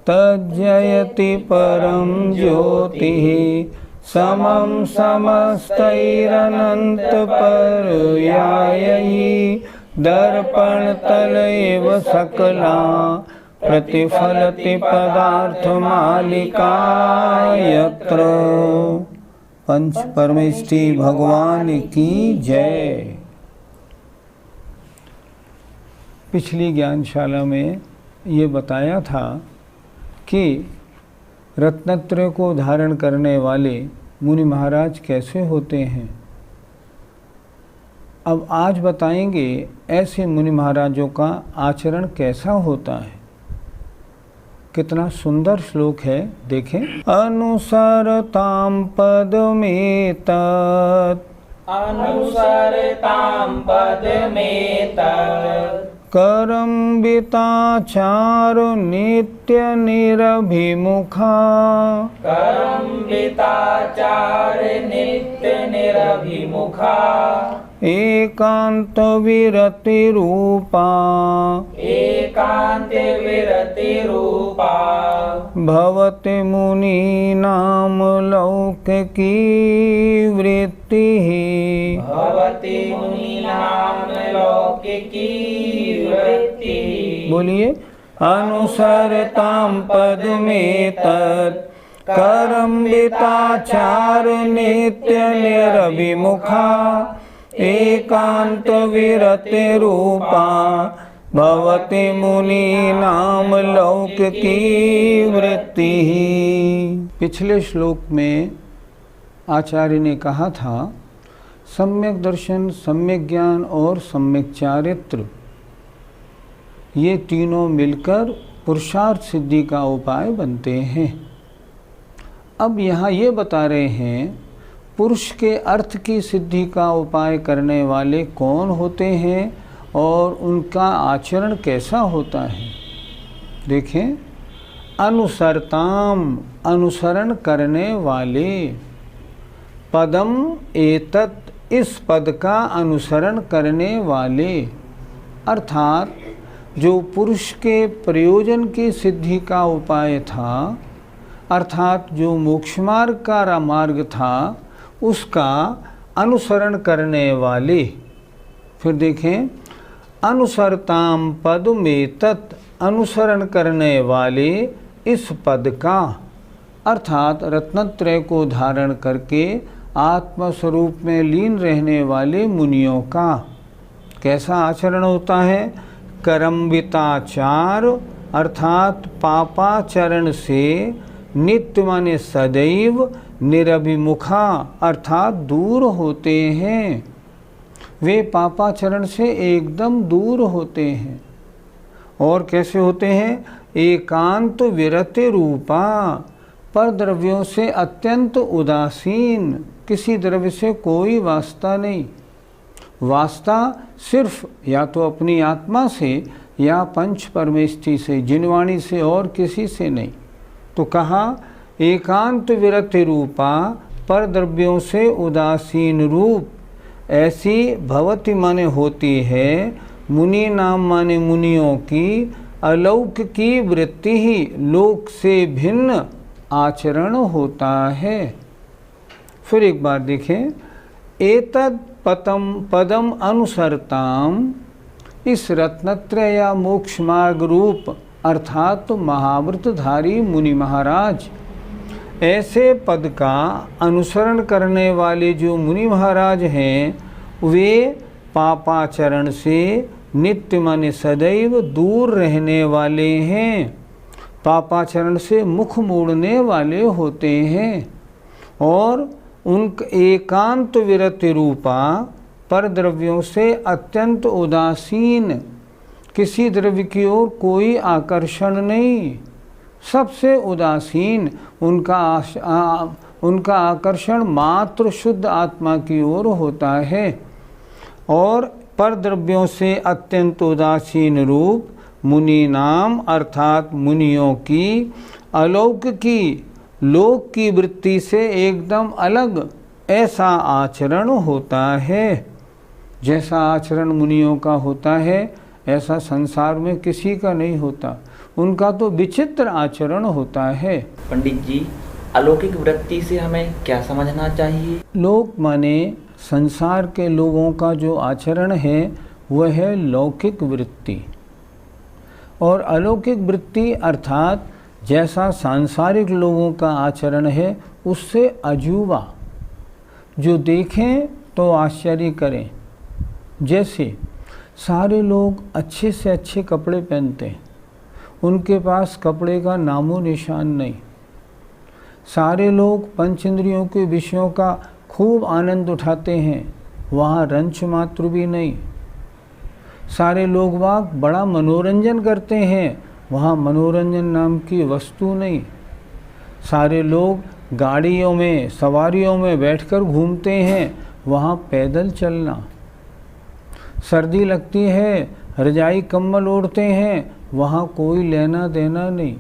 तज्जयति परम ज्योतिः समं समस्तैरनन्तपर्यायैः दर्पणतलैव सकला प्रतिफलति पदार्थमालिका यत्र। पंच परमेष्टि भगवान की जय। पिछली ज्ञानशाला में ये बताया था कि रत्नत्रय को धारण करने वाले मुनि महाराज कैसे होते हैं। अब आज बताएंगे ऐसे मुनि महाराजों का आचरण कैसा होता है। कितना सुंदर श्लोक है, देखें। अनुसरताम पदमेतत् करम्बिताचार नित्य निरभिमुखा एकांत विरति रूपा भवति मुनीनाम लौकिकी वृत्तिः। बोलिए। अनुसरतां पदमेतत् करम्बिताचार नित्य निरभिमुखा एकांत विरति रूपा भवति मुनीनाम लौकिकी वृत्तिः। पिछले श्लोक में आचार्य ने कहा था सम्यक दर्शन, सम्यक ज्ञान और सम्यक चारित्र, ये तीनों मिलकर पुरुषार्थ सिद्धि का उपाय बनते हैं। अब यहाँ ये बता रहे हैं पुरुष के अर्थ की सिद्धि का उपाय करने वाले कौन होते हैं और उनका आचरण कैसा होता है। देखें। अनुसरताम, अनुसरण करने वाले, पदम एतत्, इस पद का अनुसरण करने वाले, अर्थात जो पुरुष के प्रयोजन की सिद्धि का उपाय था, अर्थात जो मोक्ष मार्ग का मार्ग था, उसका अनुसरण करने वाले। फिर देखें। अनुसरताम पदमेतत्, अनुसरण करने वाले इस पद का, अर्थात रत्नत्रय को धारण करके आत्मस्वरूप में लीन रहने वाले मुनियों का कैसा आचरण होता है। करम्बिताचार, अर्थात पापाचरण से, नित्य माने सदैव, निरभिमुखा अर्थात दूर होते हैं। वे पापाचरण से एकदम दूर होते हैं। और कैसे होते हैं। एकांत विरति रूपा, पर द्रव्यों से अत्यंत उदासीन, किसी द्रव्य से कोई वास्ता नहीं। वास्ता सिर्फ या तो अपनी आत्मा से या पंच परमेष्टि से, जिनवाणी से और किसी से नहीं। तो कहा एकांत विरति रूपा, पर द्रव्यों से उदासीन रूप, ऐसी भवति माने होती है, मुनि नाम माने मुनियों की, अलौकिकी वृत्ति ही, लोक से भिन्न आचरण होता है। फिर एक बार देखें। एतद पदम अनुसरताम, इस रत्नत्रय या मोक्ष मार्ग रूप अर्थात महाव्रतधारी मुनि महाराज, ऐसे पद का अनुसरण करने वाले जो मुनि महाराज हैं, वे पापाचरण से नित्य माने सदैव दूर रहने वाले हैं, पापाचरण से मुख मोड़ने वाले होते हैं। और उनका एकांत विरति रूपा, पर द्रव्यों से अत्यंत उदासीन, किसी द्रव्य की ओर कोई आकर्षण नहीं, सबसे उदासीन, उनका आकर्षण मात्र शुद्ध आत्मा की ओर होता है। और पर द्रव्यों से अत्यंत उदासीन रूप मुनि नाम अर्थात मुनियों की अलौकिक की लोक की वृत्ति से एकदम अलग ऐसा आचरण होता है। जैसा आचरण मुनियों का होता है ऐसा संसार में किसी का नहीं होता, उनका तो विचित्र आचरण होता है। पंडित जी, अलौकिक वृत्ति से हमें क्या समझना चाहिए? लोक माने संसार के लोगों का जो आचरण है वह है लौकिक वृत्ति, और अलौकिक वृत्ति अर्थात जैसा सांसारिक लोगों का आचरण है उससे अजूबा, जो देखें तो आश्चर्य करें। जैसे सारे लोग अच्छे से अच्छे कपड़े पहनते हैं, उनके पास कपड़े का नामो निशान नहीं। सारे लोग पंच इंद्रियों के विषयों का खूब आनंद उठाते हैं, वहाँ रंच मात्र भी नहीं। सारे लोग वाग बड़ा मनोरंजन करते हैं, वहाँ मनोरंजन नाम की वस्तु नहीं। सारे लोग गाड़ियों में सवारियों में बैठकर घूमते हैं, वहाँ पैदल चलना। सर्दी लगती है, रजाई कंबल ओढ़ते हैं, वहाँ कोई लेना देना नहीं।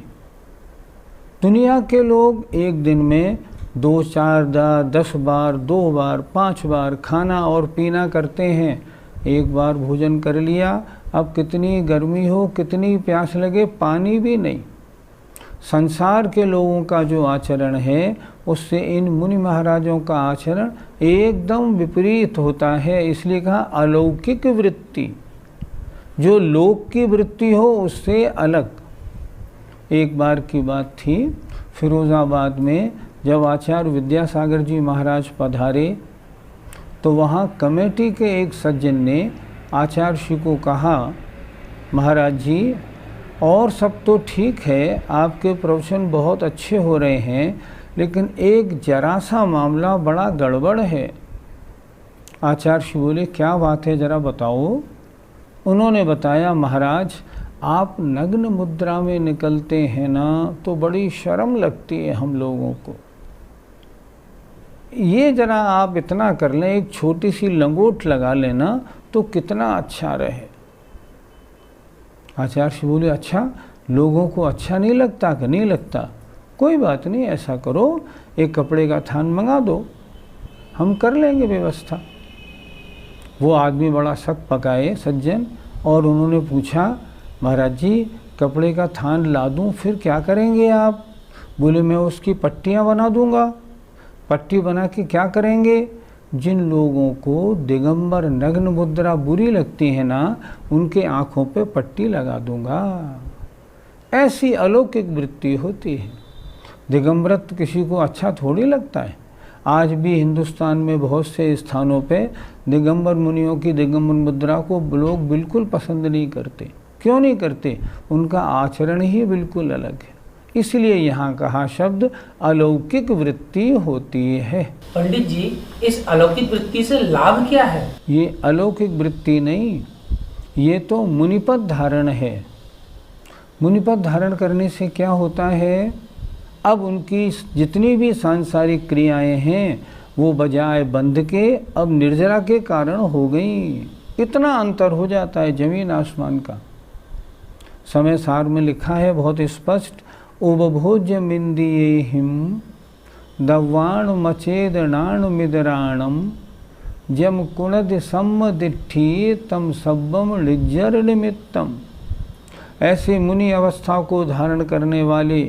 दुनिया के लोग एक दिन में 2, 4, 10 बार, 2 बार, 5 बार खाना और पीना करते हैं। एक बार भोजन कर लिया, अब कितनी गर्मी हो, कितनी प्यास लगे, पानी भी नहीं। संसार के लोगों का जो आचरण है उससे इन मुनि महाराजों का आचरण एकदम विपरीत होता है। इसलिए कहा अलौकिक वृत्ति, जो लोक की वृत्ति हो उससे अलग। एक बार की बात थी, फिरोज़ाबाद में जब आचार्य विद्यासागर जी महाराज पधारे तो वहाँ कमेटी के एक सज्जन ने आचार्य श्री को कहा, महाराज जी और सब तो ठीक है, आपके प्रवचन बहुत अच्छे हो रहे हैं, लेकिन एक जरा सा मामला बड़ा गड़बड़ है। आचार्य श्री बोले, क्या बात है, जरा बताओ। उन्होंने बताया, महाराज आप नग्न मुद्रा में निकलते हैं ना तो बड़ी शर्म लगती है हम लोगों को। ये जरा आप इतना कर लें, एक छोटी सी लंगोट लगा लेना तो कितना अच्छा रहे। आचार्य श्री बोले, अच्छा लोगों को अच्छा नहीं लगता कि नहीं लगता? कोई बात नहीं, ऐसा करो एक कपड़े का थान मंगा दो, हम कर लेंगे व्यवस्था। वो आदमी बड़ा सख्त पकाए सज्जन, और उन्होंने पूछा, महाराज जी कपड़े का थान ला दूं फिर क्या करेंगे आप? बोले, मैं उसकी पट्टियाँ बना दूंगा। पट्टी बना के क्या करेंगे? जिन लोगों को दिगंबर नग्न मुद्रा बुरी लगती है ना, उनके आँखों पे पट्टी लगा दूंगा। ऐसी अलौकिक वृत्ति होती है। दिगंबरत किसी को अच्छा थोड़ी लगता है। आज भी हिंदुस्तान में बहुत से स्थानों पे दिगंबर मुनियों की दिगंबर मुद्रा को लोग बिल्कुल पसंद नहीं करते। क्यों नहीं करते? उनका आचरण ही बिल्कुल अलग है। इसलिए यहाँ कहा शब्द अलौकिक वृत्ति होती है। पंडित जी, इस अलौकिक वृत्ति से लाभ क्या है? ये अलौकिक वृत्ति नहीं, ये तो मुनिपद धारण है। मुनिपद धारण करने से क्या होता है, अब उनकी जितनी भी सांसारिक क्रियाएं हैं वो बजाय बंध के अब निर्जरा के कारण हो गई। इतना अंतर हो जाता है जमीन आसमान का। समय सार में लिखा है बहुत स्पष्ट, उपभोज्य मिंदिये हिम दवाण मचेदनाण मिदराणम जम कुणद सम्मदिठी तम सब्बम लिज्जर निमित्तम। ऐसे मुनि अवस्था को धारण करने वाले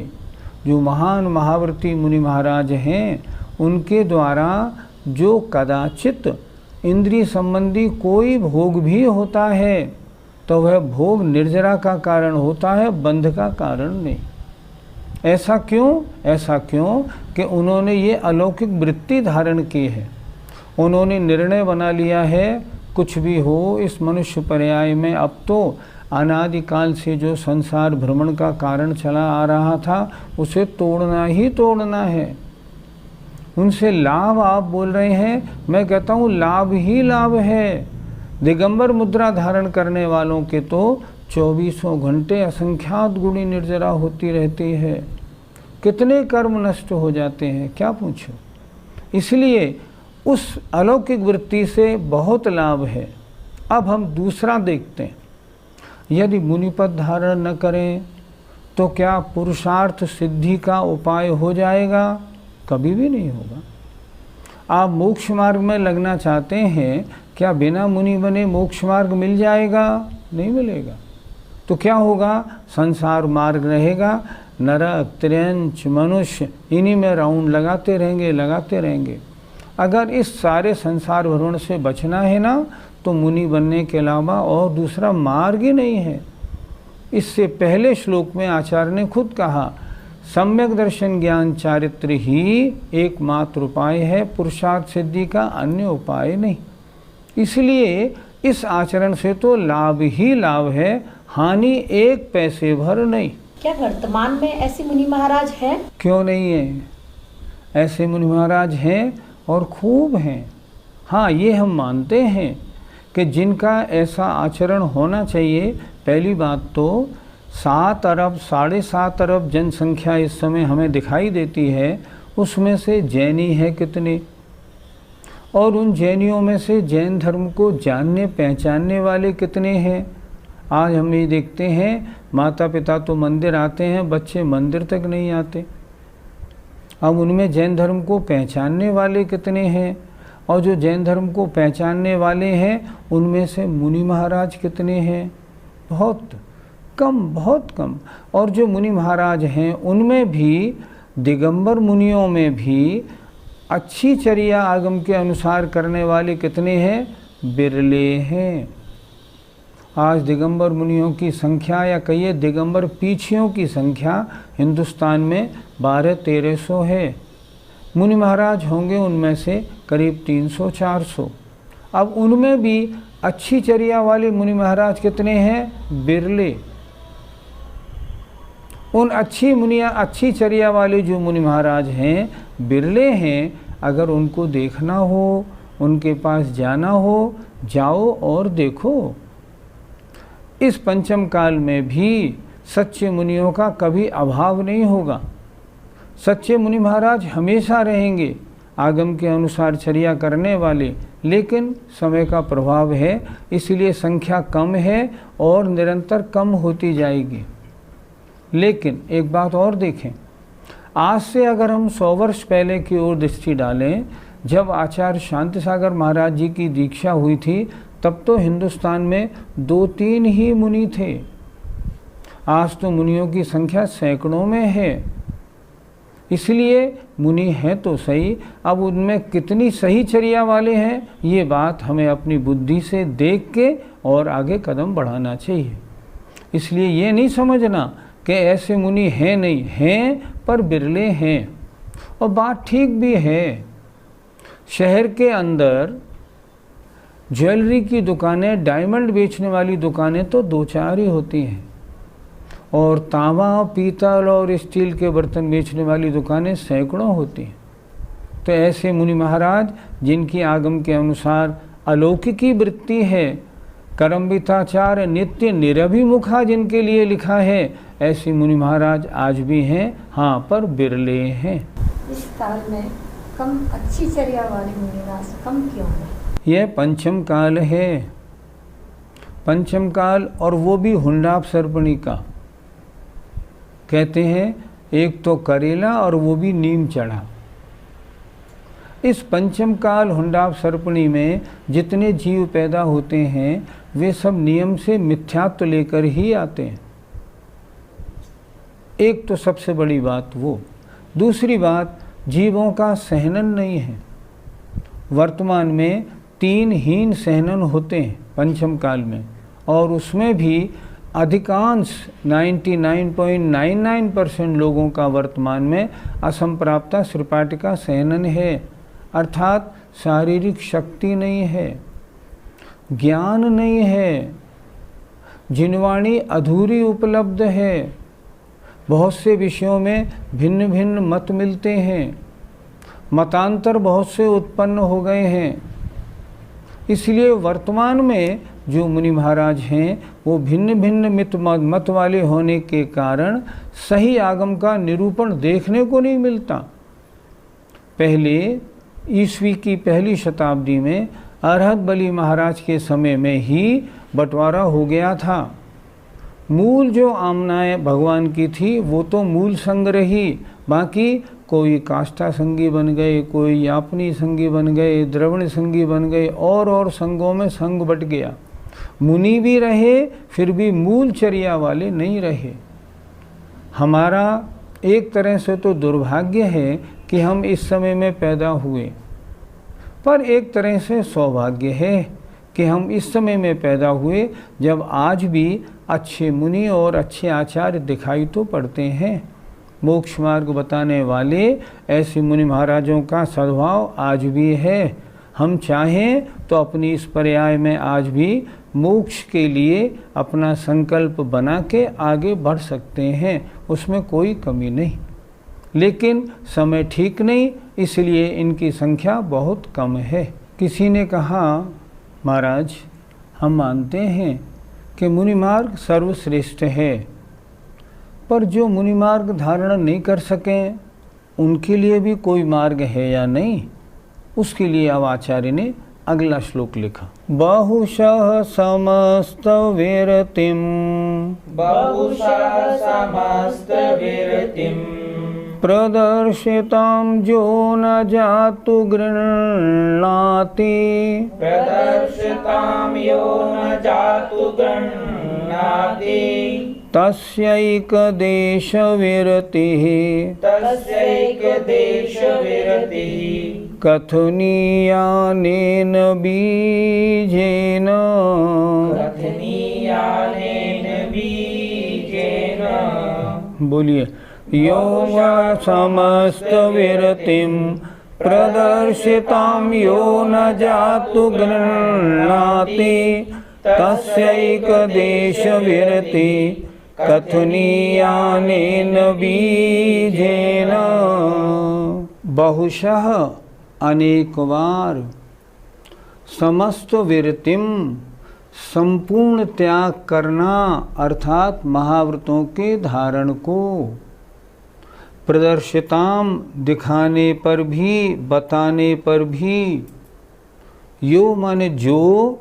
जो महान महाव्रती मुनि महाराज हैं, उनके द्वारा जो कदाचित इंद्रिय संबंधी कोई भोग भी होता है तो वह भोग निर्जरा का कारण होता है, बंध का कारण नहीं। ऐसा क्यों? ऐसा क्यों कि उन्होंने ये अलौकिक वृत्ति धारण की है। उन्होंने निर्णय बना लिया है, कुछ भी हो इस मनुष्य पर्याय में अब तो अनादिकाल से जो संसार भ्रमण का कारण चला आ रहा था उसे तोड़ना ही तोड़ना है। उनसे लाभ आप बोल रहे हैं, मैं कहता हूँ लाभ ही लाभ है। दिगंबर मुद्रा धारण करने वालों के तो 24 घंटे असंख्यात गुणी निर्जरा होती रहती है, कितने कर्म नष्ट हो जाते हैं क्या पूछो। इसलिए उस अलौकिक वृत्ति से बहुत लाभ है। अब हम दूसरा देखते हैं, यदि मुनिपद धारण न करें तो क्या पुरुषार्थ सिद्धि का उपाय हो जाएगा? कभी भी नहीं होगा। आप मोक्ष मार्ग में लगना चाहते हैं, क्या बिना मुनि बने मोक्ष मार्ग मिल जाएगा? नहीं मिलेगा। तो क्या होगा? संसार मार्ग रहेगा, नरक, त्र्यंच, मनुष्य, इन्हीं में राउंड लगाते रहेंगे। अगर इस सारे संसार भ्रमण से बचना है ना, तो मुनि बनने के अलावा और दूसरा मार्ग ही नहीं है। इससे पहले श्लोक में आचार्य ने खुद कहा, सम्यक दर्शन ज्ञान चारित्र ही एकमात्र उपाय है, पुरुषार्थ सिद्धि का अन्य उपाय नहीं। इसलिए इस आचरण से तो लाभ ही लाभ है, हानि एक पैसे भर नहीं। क्या वर्तमान में ऐसे मुनि महाराज हैं? क्यों नहीं है? ऐसे मुनि महाराज हैं और खूब हैं। हाँ, ये हम मानते हैं कि जिनका ऐसा आचरण होना चाहिए। पहली बात तो 7 अरब 7.5 अरब जनसंख्या इस समय हमें दिखाई देती है, उसमें से जैनी है कितने, और उन जैनियों में से जैन धर्म को जानने पहचानने वाले कितने हैं। आज हम ये देखते हैं, माता पिता तो मंदिर आते हैं, बच्चे मंदिर तक नहीं आते। अब उनमें जैन धर्म को पहचानने वाले कितने हैं, और जो जैन धर्म को पहचानने वाले हैं उनमें से मुनि महाराज कितने हैं? बहुत कम। और जो मुनि महाराज हैं उनमें भी, दिगंबर मुनियों में भी अच्छी चर्या आगम के अनुसार करने वाले कितने हैं? बिरले हैं। आज दिगंबर मुनियों की संख्या, या कहिए दिगंबर पीछियों की संख्या हिंदुस्तान में 1200-1300 है। मुनि महाराज होंगे उनमें से करीब 300-400। अब उनमें भी अच्छी चर्या वाले मुनि महाराज कितने हैं? बिरले। उन अच्छी चर्या वाले जो मुनि महाराज हैं, बिरले हैं। अगर उनको देखना हो, उनके पास जाना हो, जाओ और देखो। इस पंचम काल में भी सच्चे मुनियों का कभी अभाव नहीं होगा। सच्चे मुनि महाराज हमेशा रहेंगे, आगम के अनुसार चर्या करने वाले, लेकिन समय का प्रभाव है, इसलिए संख्या कम है और निरंतर कम होती जाएगी। लेकिन एक बात और देखें, आज से अगर हम 100 वर्ष पहले की ओर दृष्टि डालें, जब आचार्य शांति सागर महाराज जी की दीक्षा हुई थी, तब तो हिंदुस्तान में 2-3 ही मुनि थे। आज तो मुनियों की संख्या सैकड़ों में है। इसलिए मुनि हैं तो सही, अब उनमें कितनी सही चर्या वाले हैं, ये बात हमें अपनी बुद्धि से देख के और आगे कदम बढ़ाना चाहिए। इसलिए ये नहीं समझना कि ऐसे मुनि हैं, नहीं हैं, पर बिरले हैं। और बात ठीक भी है, शहर के अंदर ज्वेलरी की दुकानें, डायमंड बेचने वाली दुकानें तो 2-4 ही होती हैं, और तांबा, पीतल और स्टील के बर्तन बेचने वाली दुकानें सैकड़ों होती हैं। तो ऐसे मुनि महाराज जिनकी आगम के अनुसार अलौकिकी वृत्ति है, कर्मविताचार नित्य निरभिमुखा जिनके लिए लिखा है, ऐसे मुनि महाराज आज भी हैं। हाँ, पर बिरले हैं। इस काल में कम अच्छी चर्या वाले मुनिराज कम क्यों है? यह पंचम काल है, पंचम काल, और वो भी हुंडाप सर्पणी का। कहते हैं एक तो करेला और वो भी नीम चढ़ा। इस पंचम काल हुंडाप सर्पणी में जितने जीव पैदा होते हैं, वे सब नियम से मिथ्यात्व लेकर ही आते हैं। एक तो सबसे बड़ी बात वो। दूसरी बात, जीवों का सहनन नहीं है। वर्तमान में 3 हीन सहनन होते हैं पंचम काल में, और उसमें भी अधिकांश 99.99% लोगों का वर्तमान में असंप्राप्ता श्रीपाटिका सहनन है, अर्थात शारीरिक शक्ति नहीं है, ज्ञान नहीं है, जिनवाणी अधूरी उपलब्ध है। बहुत से विषयों में भिन्न भिन्न मत मिलते हैं, मतांतर बहुत से उत्पन्न हो गए हैं। इसलिए वर्तमान में जो मुनि महाराज हैं वो भिन्न भिन्न मत वाले होने के कारण सही आगम का निरूपण देखने को नहीं मिलता। पहले ईस्वी की पहली शताब्दी में अरहत बली महाराज के समय में ही बंटवारा हो गया था। मूल जो आमनाएं भगवान की थी वो तो मूल संग रही, बाकी कोई काष्ठा संगी बन गए, कोई यापनी संगी बन गए, द्रवण संगी बन गए, और संगों में संग बट गया। मुनि भी रहे फिर भी मूल चर्या वाले नहीं रहे। हमारा एक तरह से तो दुर्भाग्य है कि हम इस समय में पैदा हुए, पर एक तरह से सौभाग्य है कि हम इस समय में पैदा हुए जब आज भी अच्छे मुनि और अच्छे आचार्य दिखाई तो पड़ते हैं। मोक्ष मार्ग बताने वाले ऐसे मुनि महाराजों का सद्भाव आज भी है। हम चाहें तो अपनी इस पर्याय में आज भी मोक्ष के लिए अपना संकल्प बना के आगे बढ़ सकते हैं, उसमें कोई कमी नहीं। लेकिन समय ठीक नहीं, इसलिए इनकी संख्या बहुत कम है। किसी ने कहा, महाराज हम मानते हैं कि मुनि मार्ग सर्वश्रेष्ठ है, पर जो मुनि मार्ग धारण नहीं कर सकें उनके लिए भी कोई मार्ग है या नहीं? उसके लिए अब आचार्य ने अगला श्लोक लिखा। बहुशः समस्त विरतिम प्रदर्शितां जो न जातु गृह्णाति तस्यैक देश विरतिः कथनीयानेन बीजेन बोलिए। यो वा समस्त विरतिं प्रदर्शितां यो न जातु गृह्णाति तस्यैक देश विरति कथनीयानेन बीजेन। बहुशः अनेक बार, समस्त विरतिम संपूर्ण त्याग करना अर्थात महाव्रतों के धारण को, प्रदर्शिताम दिखाने पर भी, बताने पर भी, यो माने जो,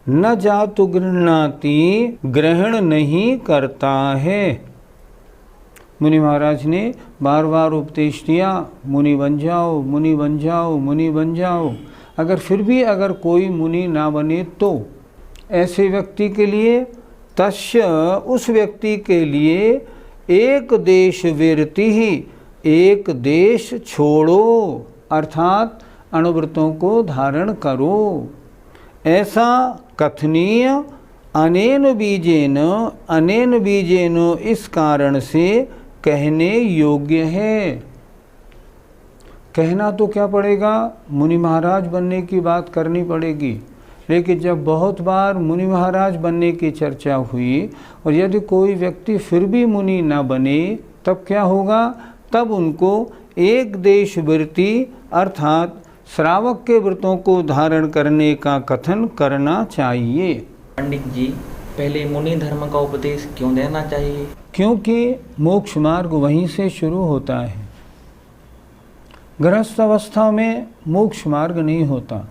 न जातु गृह्णाति ग्रहण नहीं करता है। मुनि महाराज ने बार बार उपदेश दिया, मुनि बन जाओ, मुनि बन जाओ, मुनि बन जाओ। अगर फिर भी अगर कोई मुनि ना बने तो ऐसे व्यक्ति के लिए, तस्य उस व्यक्ति के लिए, एक देश विरति ही, एक देश छोड़ो अर्थात अणुव्रतों को धारण करो। ऐसा कथनीय अनेन बीजेन, अनेन बीजेन इस कारण से कहने योग्य है। कहना तो क्या पड़ेगा, मुनि महाराज बनने की बात करनी पड़ेगी। लेकिन जब बहुत बार मुनि महाराज बनने की चर्चा हुई और यदि कोई व्यक्ति फिर भी मुनि न बने तब क्या होगा? तब उनको एक देश व्रति अर्थात श्रावक के व्रतों को धारण करने का कथन करना चाहिए। पंडित जी, पहले मुनि धर्म का उपदेश क्यों देना चाहिए? क्योंकि मोक्ष मार्ग वहीं से शुरू होता है। गृहस्थ अवस्था में मोक्ष मार्ग नहीं होता।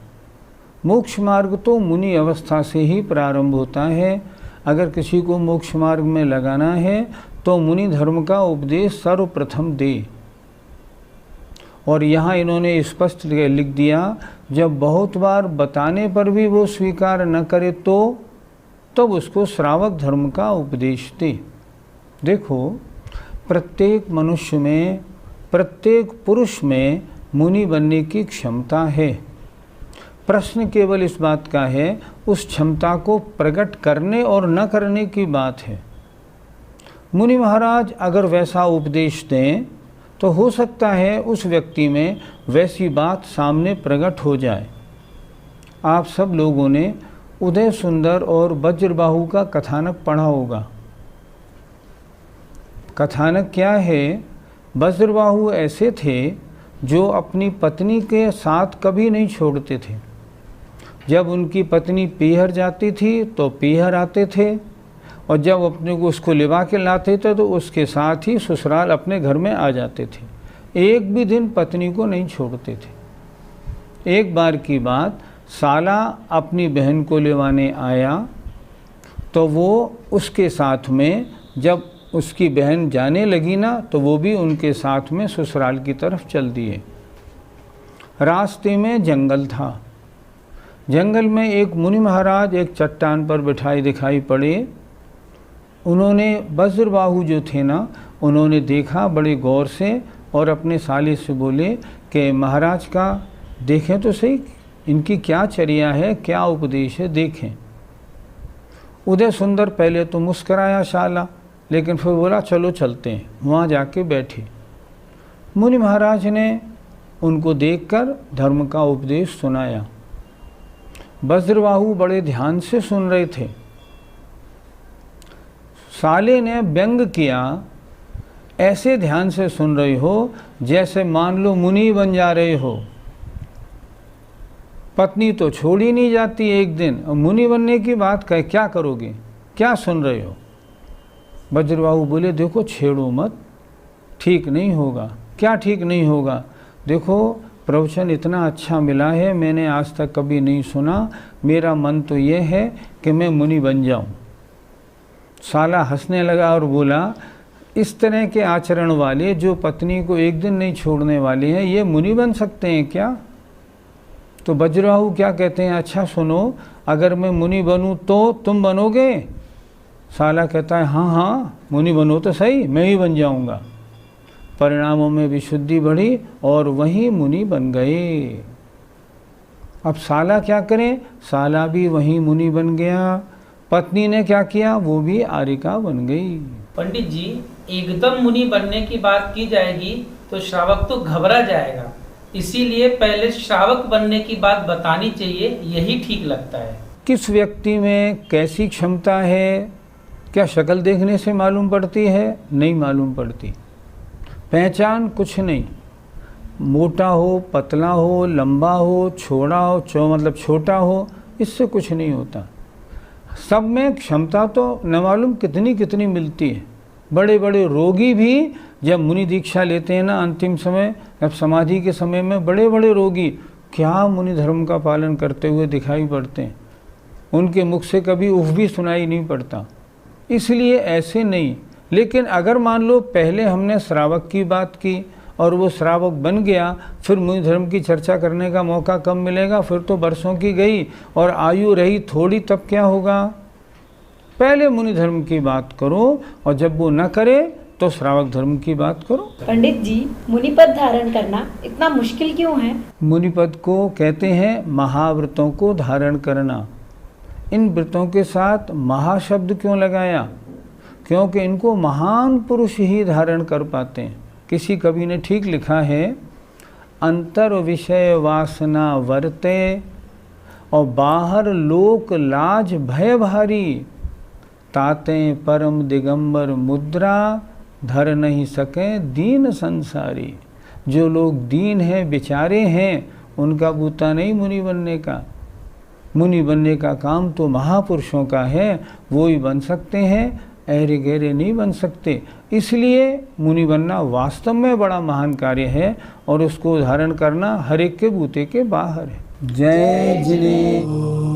मोक्ष मार्ग तो मुनि अवस्था से ही प्रारंभ होता है। अगर किसी को मोक्ष मार्ग में लगाना है तो मुनि धर्म का उपदेश सर्वप्रथम दे। और यहाँ इन्होंने स्पष्ट लिख दिया, जब बहुत बार बताने पर भी वो स्वीकार न करे तो तब उसको श्रावक धर्म का उपदेश दे। देखो, प्रत्येक मनुष्य में, प्रत्येक पुरुष में मुनि बनने की क्षमता है। प्रश्न केवल इस बात का है, उस क्षमता को प्रकट करने और न करने की बात है। मुनि महाराज अगर वैसा उपदेश दें तो हो सकता है उस व्यक्ति में वैसी बात सामने प्रकट हो जाए। आप सब लोगों ने उदय सुंदर और वज्रबाहु का कथानक पढ़ा होगा। कथानक क्या है? वज्रबाहु ऐसे थे जो अपनी पत्नी के साथ कभी नहीं छोड़ते थे। जब उनकी पत्नी पीहर जाती थी तो पीहर आते थे, और जब अपने को उसको लिवा के लाते थे तो उसके साथ ही ससुराल अपने घर में आ जाते थे। एक भी दिन पत्नी को नहीं छोड़ते थे। एक बार की बात, साला अपनी बहन को लिवाने आया तो वो उसके साथ में, जब उसकी बहन जाने लगी ना तो वो भी उनके साथ में ससुराल की तरफ चल दिए। रास्ते में जंगल था। जंगल में एक मुनि महाराज एक चट्टान पर बिठाई दिखाई पड़े। उन्होंने वज्रबाहु जो थे ना, उन्होंने देखा बड़े गौर से और अपने साले से बोले कि महाराज का देखें तो सही, इनकी क्या चर्या है, क्या उपदेश है, देखें। उदय सुंदर पहले तो मुस्कराया साला, लेकिन फिर बोला चलो चलते हैं। वहाँ जाके बैठे। मुनि महाराज ने उनको देखकर धर्म का उपदेश सुनाया। वज्रबाहु बड़े ध्यान से सुन रहे थे। साले ने व्यंग किया, ऐसे ध्यान से सुन रहे हो जैसे मान लो मुनि बन जा रहे हो। पत्नी तो छोड़ ही नहीं जाती एक दिन, और मुनि बनने की बात कह, क्या करोगे, क्या सुन रहे हो। वज्रबाहु बोले देखो छेड़ो मत, ठीक नहीं होगा। क्या ठीक नहीं होगा? देखो प्रवचन इतना अच्छा मिला है, मैंने आज तक कभी नहीं सुना। मेरा मन तो ये है कि मैं मुनि बन जाऊं। साला हंसने लगा और बोला इस तरह के आचरण वाले जो पत्नी को एक दिन नहीं छोड़ने वाले हैं, ये मुनि बन सकते हैं क्या? तो वज्रबाहु क्या कहते हैं, अच्छा सुनो, अगर मैं मुनि बनूं तो तुम बनोगे? साला कहता है हाँ हाँ मुनि बनो तो सही, मैं ही बन जाऊंगा। परिणामों में विशुद्धि बढ़ी और वहीं मुनि बन गए। अब साला क्या करें, साला भी वहीं मुनि बन गया। पत्नी ने क्या किया, वो भी आर्यिका बन गई। पंडित जी, एकदम मुनि बनने की बात की जाएगी तो श्रावक तो घबरा जाएगा, इसीलिए पहले श्रावक बनने की बात बतानी चाहिए, यही ठीक लगता है। किस व्यक्ति में कैसी क्षमता है, क्या शक्ल देखने से मालूम पड़ती है? नहीं मालूम पड़ती। पहचान कुछ नहीं, मोटा हो, पतला हो, लंबा हो, छोड़ा हो, मतलब छोटा हो, इससे कुछ नहीं होता। सब में क्षमता तो न मालूम कितनी कितनी मिलती है। बड़े बड़े रोगी भी जब मुनि दीक्षा लेते हैं ना अंतिम समय, जब समाधि के समय में, बड़े बड़े रोगी क्या मुनि धर्म का पालन करते हुए दिखाई पड़ते हैं। उनके मुख से कभी उफ भी सुनाई नहीं पड़ता। इसलिए ऐसे नहीं। लेकिन अगर मान लो पहले हमने श्रावक की बात की और वो श्रावक बन गया, फिर मुनि धर्म की चर्चा करने का मौका कब मिलेगा? फिर तो बरसों की गई और आयु रही थोड़ी, तब क्या होगा? पहले मुनि धर्म की बात करो, और जब वो न करे तो श्रावक धर्म की बात करो। पंडित जी, मुनिपद धारण करना इतना मुश्किल क्यों है? मुनिपद को कहते हैं महाव्रतों को धारण करना। इन व्रतों के साथ महाशब्द क्यों लगाया? क्योंकि इनको महान पुरुष ही धारण कर पाते हैं। किसी कवि ने ठीक लिखा है, अंतर विषय वासना वर्ते और बाहर लोक लाज भय भारी, ताते परम दिगंबर मुद्रा धर नहीं सके दीन संसारी। जो लोग दीन हैं, बेचारे हैं, उनका बूता नहीं मुनि बनने का। मुनि बनने का काम तो महापुरुषों का है, वो ही बन सकते हैं, ऐरे गहरे नहीं बन सकते। इसलिए मुनि बनना वास्तव में बड़ा महान कार्य है और उसको धारण करना हर एक के बूते के बाहर है। जय जिने।